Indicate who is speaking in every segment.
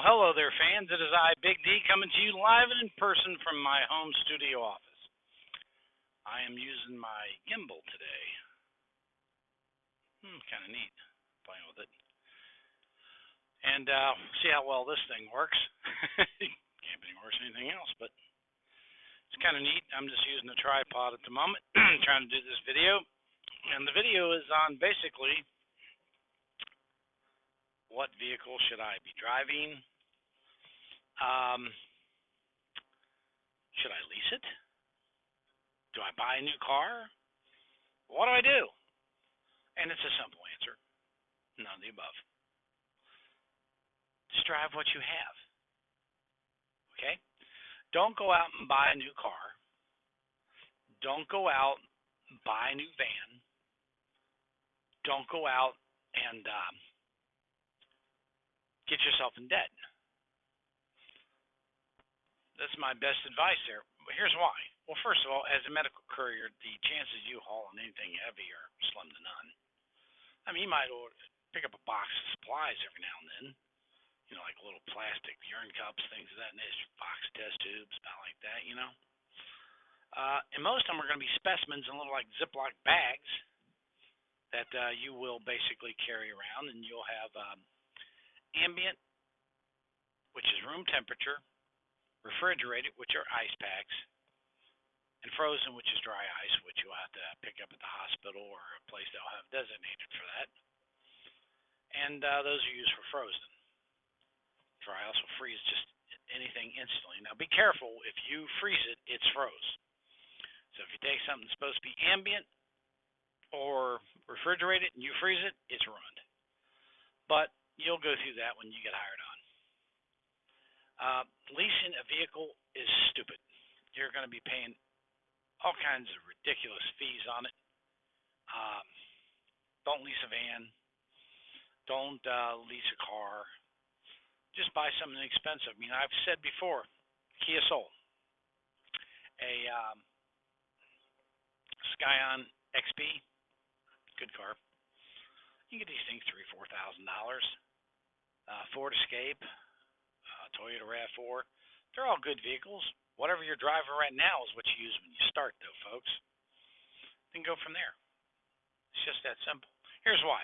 Speaker 1: Well, hello there, fans. It is I, Big D, coming to you live and in person from my home studio office. I am using my gimbal today. Kind of neat, playing with it. And see how well this thing works. Can't be worse than anything else, but it's kind of neat. I'm just using a tripod at the moment, trying to do this video. And the video is on basically what vehicle should I be driving? Should I lease it? Do I buy a new car? What do I do? And it's a simple answer. None of the above. Just drive what you have. Okay? Don't go out and buy a new car. Don't go out and buy a new van. Don't go out and get yourself in debt. That's my best advice there. But here's why. Well, first of all, as a medical courier, the chances you hauling anything heavy are slim to none. I mean, you might pick up a box of supplies every now and then, like little plastic urine cups, things of that nature, box test tubes, about like that, And most of them are going to be specimens in little like Ziploc bags that you will basically carry around, and you'll have ambient, which is room temperature, refrigerated, which are ice packs, and frozen, which is dry ice, which you'll have to pick up at the hospital or a place they'll have designated for that. And those are used for frozen. Dry ice will freeze just anything instantly. Now, be careful. If you freeze it, it's froze. So if you take something that's supposed to be ambient or refrigerated and you freeze it, it's ruined. But you'll go through that when you get hired on. Leasing a vehicle is stupid. You're going to be paying all kinds of ridiculous fees on it. Don't lease a van. Don't lease a car. Just buy something expensive. I mean, I've said before, Kia Soul, a Scion XP, good car. You can get these things $3,000, $4,000. Ford Escape, Toyota RAV4, they're all good vehicles. Whatever you're driving right now is what you use when you start, though, folks. Then go from there. It's just that simple. Here's why.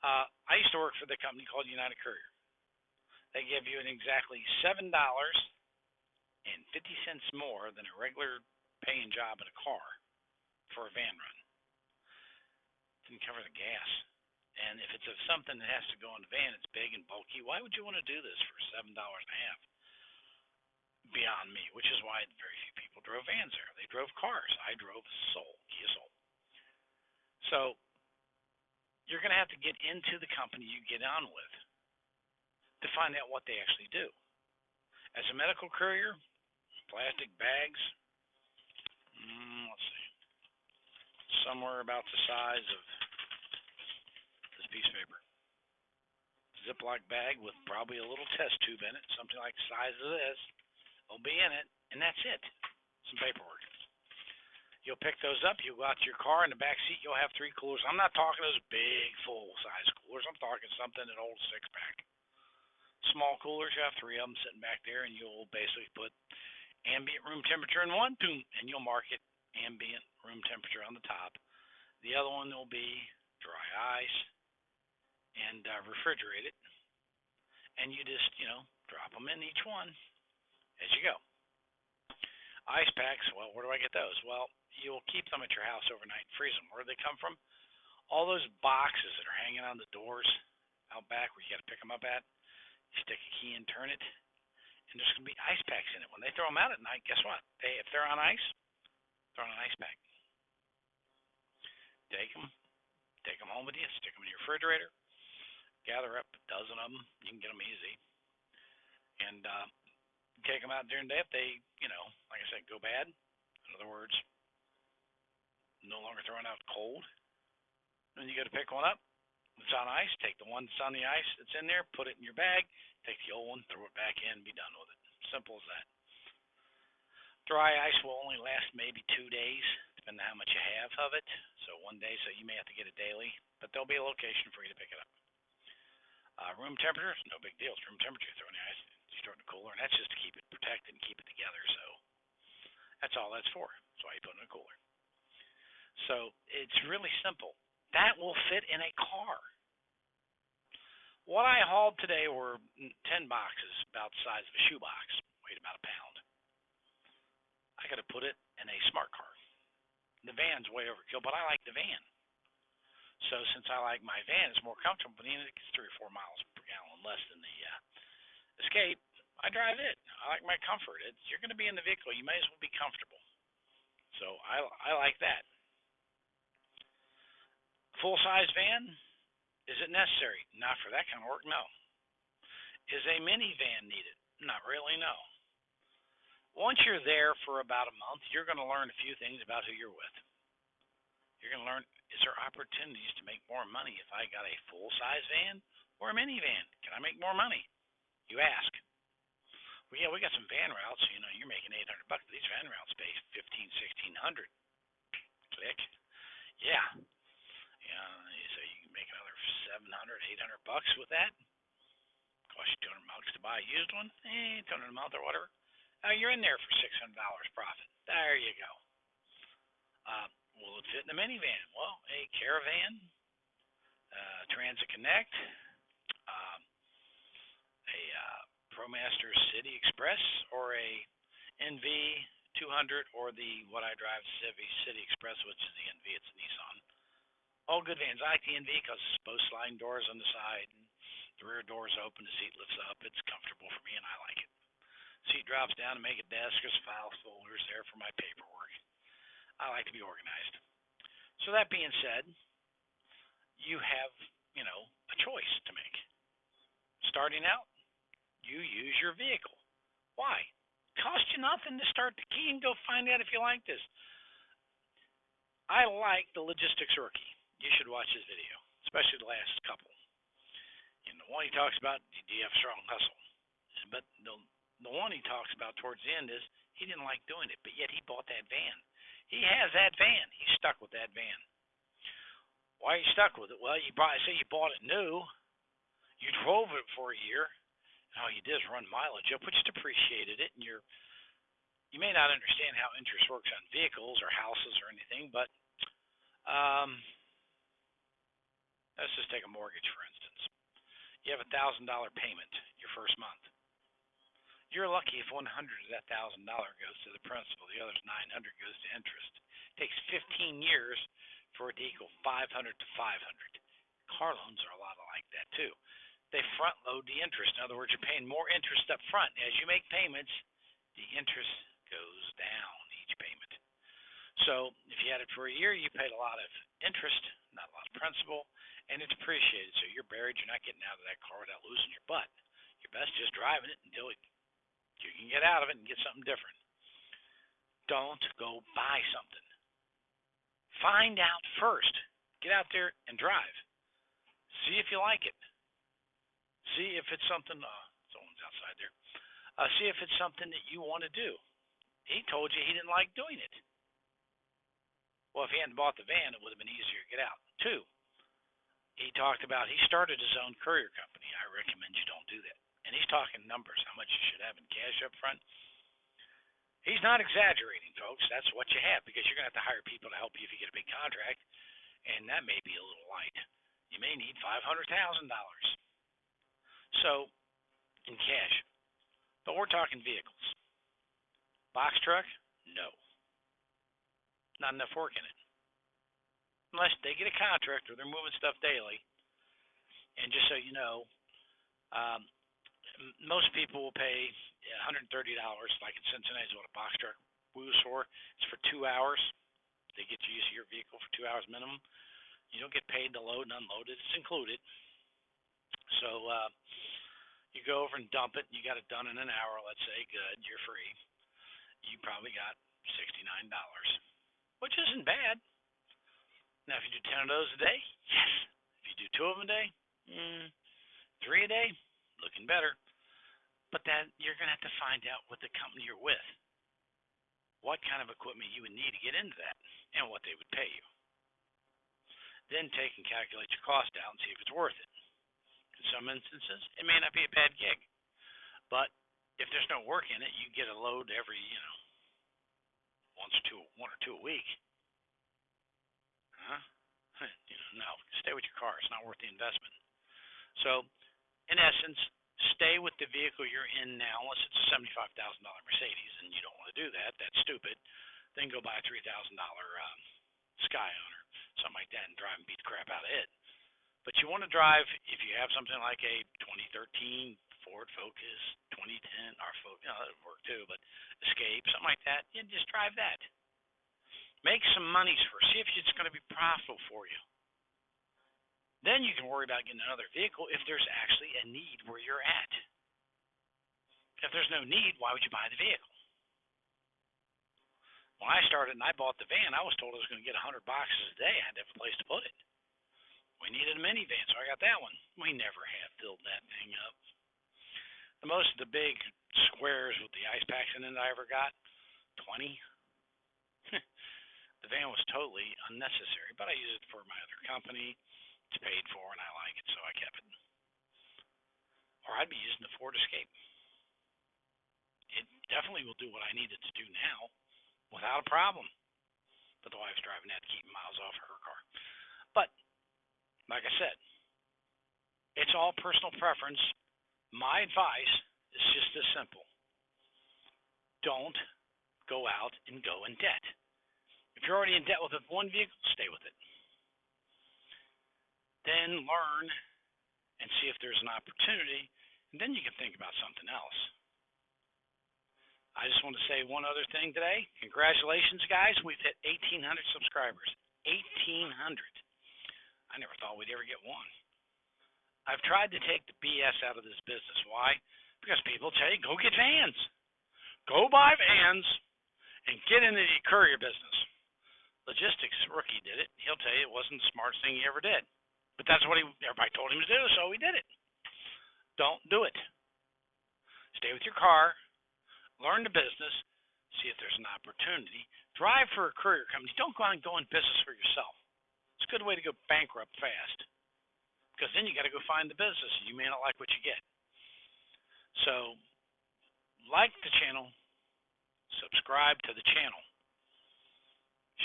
Speaker 1: I used to work for the company called United Courier. They give you an exactly $7.50 more than a regular paying job in a car for a van run. Didn't cover the gas. And if it's something that has to go in the van, it's big and bulky, why would you want to do this for $7.50? Beyond me, which is why very few people drove vans there. They drove cars. I drove Kia Soul. So you're going to have to get into the company you get on with to find out what they actually do. As a medical courier, plastic bags, let's see, somewhere about the size of this piece of paper. Ziploc bag with probably a little test tube in it, something like the size of this, will be in it, and that's it. Some paperwork. You'll pick those up. You'll go out to your car. In the back seat, you'll have 3 coolers. I'm not talking those big, full-size coolers. I'm talking something that holds 6-pack. Small coolers, you have 3 of them sitting back there, and you'll basically put ambient room temperature in one, and you'll mark it ambient room temperature on the top. The other one will be dry ice and refrigerated, and you just, drop them in each one as you go. Ice packs, well, where do I get those? Well, you'll keep them at your house overnight and freeze them. Where do they come from? All those boxes that are hanging on the doors out back where you got to pick them up at, you stick a key and turn it, and there's going to be ice packs in it. When they throw them out at night, guess what? If they're on ice, they're on an ice pack. Take them home with you, stick them in your refrigerator, gather up a dozen of them. You can get them easy. And take them out during the day if they, like I said, go bad. In other words, no longer throwing out cold. Then you got to pick one up. It's on ice. Take the one that's on the ice that's in there, put it in your bag, take the old one, throw it back in, be done with it. Simple as that. Dry ice will only last maybe 2 days, depending on how much you have of it. So 1 day, so you may have to get it daily, but there'll be a location for you to pick it up. Room temperature, no big deal. It's room temperature. Throw in the ice, you throw in the cooler, and that's just to keep it protected and keep it together. So that's all that's for. That's why you put it in a cooler. So it's really simple. That will fit in a car. What I hauled today were 10 boxes, about the size of a shoebox, weighed about a pound. I got to put it in a smart car. The van's way overkill, but I like the van. So since I like my van, it's more comfortable, and it gets 3 or 4 miles per gallon less than the Escape. I drive it. I like my comfort. You're going to be in the vehicle. You may as well be comfortable. So I like that. Full-size van, is it necessary? Not for that kind of work, no. Is a minivan needed? Not really, no. Once you're there for about a month, you're going to learn a few things about who you're with. You're going to learn, is there opportunities to make more money if I got a full-size van or a minivan? Can I make more money? You ask. Well, yeah, we got some van routes. You're making $800. These van routes pay $1,500, $1,600. Click. Yeah. So you can make another $700, $800 with that. Cost you $200 to buy a used one. $200 a month or whatever. You're in there for $600 profit. There you go. Will it fit in a minivan? Well, a Caravan, Transit Connect, a ProMaster City Express, or a NV 200, or what I drive, City Express, which is the NV. It's a Nissan. All good vans. I like the NV because it's both sliding doors on the side, and the rear door's open, the seat lifts up. It's comfortable for me, and I like it. Seat drops down to make a desk. There's file folders there for my paperwork. I like to be organized. So that being said, you have, a choice to make. Starting out, you use your vehicle. Why? Cost you nothing to start the key and go find out if you like this. I like the Logistics Rookie. You should watch his video, especially the last couple. The one he talks about, do you have strong hustle? But the one he talks about towards the end is he didn't like doing it, but yet he bought that van. He has that van. He's stuck with that van. Why are you stuck with it? Well, say you bought it new. You drove it for a year. And all you did is run mileage up, which depreciated it. And you may not understand how interest works on vehicles or houses or anything, but let's just take a mortgage, for instance. You have $1,000 payment your first month. You're lucky if 100 of that $1,000 goes to the principal. The other 900 goes to interest. It takes 15 years for it to equal 500 to 500. Car loans are a lot like that too. They front load the interest. In other words, you're paying more interest up front. As you make payments, the interest goes down each payment. So if you had it for a year, you paid a lot of interest, not a lot of principal, and it's appreciated. So you're buried. You're not getting out of that car without losing your butt. You're best just driving it until you can get out of it and get something different. Don't go buy something. Find out first. Get out there and drive. See if you like it. See if it's something. Someone's outside there. See if it's something that you want to do. He told you he didn't like doing it. Well, if he hadn't bought the van, it would have been easier to get out. 2, he talked about he started his own courier company. I recommend you don't do that. And he's talking numbers, how much you should have in cash up front. He's not exaggerating, folks. That's what you have, because you're going to have to hire people to help you if you get a big contract, and that may be a little light. You may need $500,000. So, in cash. But we're talking vehicles. Box truck? No. Not enough work in it. Unless they get a contract or they're moving stuff daily. And just so you know, most people will pay $130, like in Cincinnati, is what a box truck moves for. It's for 2 hours. They get to use your vehicle for 2 hours minimum. You don't get paid to load and unload it. It's included. So you go over and dump it. You got it done in an hour, let's say. Good. You're free. You probably got $69, which isn't bad. Now, if you do 10 of those a day, yes. If you do 2 of them a day, 3 a day, looking better. But then you're going to have to find out what the company you're with, what kind of equipment you would need to get into that, and what they would pay you. Then take and calculate your cost out and see if it's worth it. In some instances, it may not be a bad gig, but if there's no work in it, you get a load every, one or two a week. Huh? No, stay with your car. It's not worth the investment. So, in essence, stay with the vehicle you're in now, unless it's a $75,000 Mercedes, and you don't want to do that. That's stupid. Then go buy a $3,000 Skyhunter, something like that, and drive and beat the crap out of it. But you want to drive, if you have something like a 2013 Ford Focus, 2010, or Focus, that would work too, but Escape, something like that, you just drive that. Make some monies first. See if it's going to be profitable for you. Then you can worry about getting another vehicle if there's actually a need where you're at. If there's no need, why would you buy the vehicle? When I started and I bought the van, I was told I was going to get 100 boxes a day. I had to have a place to put it. We needed a minivan, so I got that one. We never have filled that thing up. The most of the big squares with the ice packs in it I ever got, 20. The van was totally unnecessary, but I used it for my other company. It's paid for, and I like it, so I kept it. Or I'd be using the Ford Escape. It definitely will do what I need it to do now without a problem. But the wife's driving that to keep miles off of her car. But, like I said, it's all personal preference. My advice is just this simple. Don't go out and go in debt. If you're already in debt with one vehicle, stay with it. Then learn and see if there's an opportunity, and then you can think about something else. I just want to say one other thing today. Congratulations, guys. We've hit 1,800 subscribers. 1,800. I never thought we'd ever get one. I've tried to take the BS out of this business. Why? Because people tell you, go get vans. Go buy vans and get into the courier business. Logistics rookie did it. He'll tell you it wasn't the smartest thing he ever did. But that's what everybody told him to do, so he did it. Don't do it. Stay with your car. Learn the business. See if there's an opportunity. Drive for a courier company. Don't go out and go in business for yourself. It's a good way to go bankrupt fast. Because then you got to go find the business, and you may not like what you get. So, like the channel. Subscribe to the channel.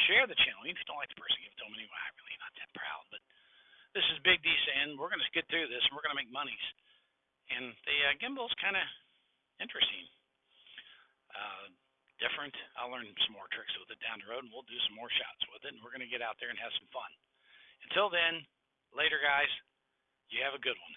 Speaker 1: Share the channel. Even if you don't like the person, give it to them anyway. I'm really not that proud, but this is Big D saying we're going to get through this and we're going to make monies. And the gimbal's kind of interesting. Different. I'll learn some more tricks with it down the road, and we'll do some more shots with it, and we're going to get out there and have some fun. Until then, later, guys. You have a good one.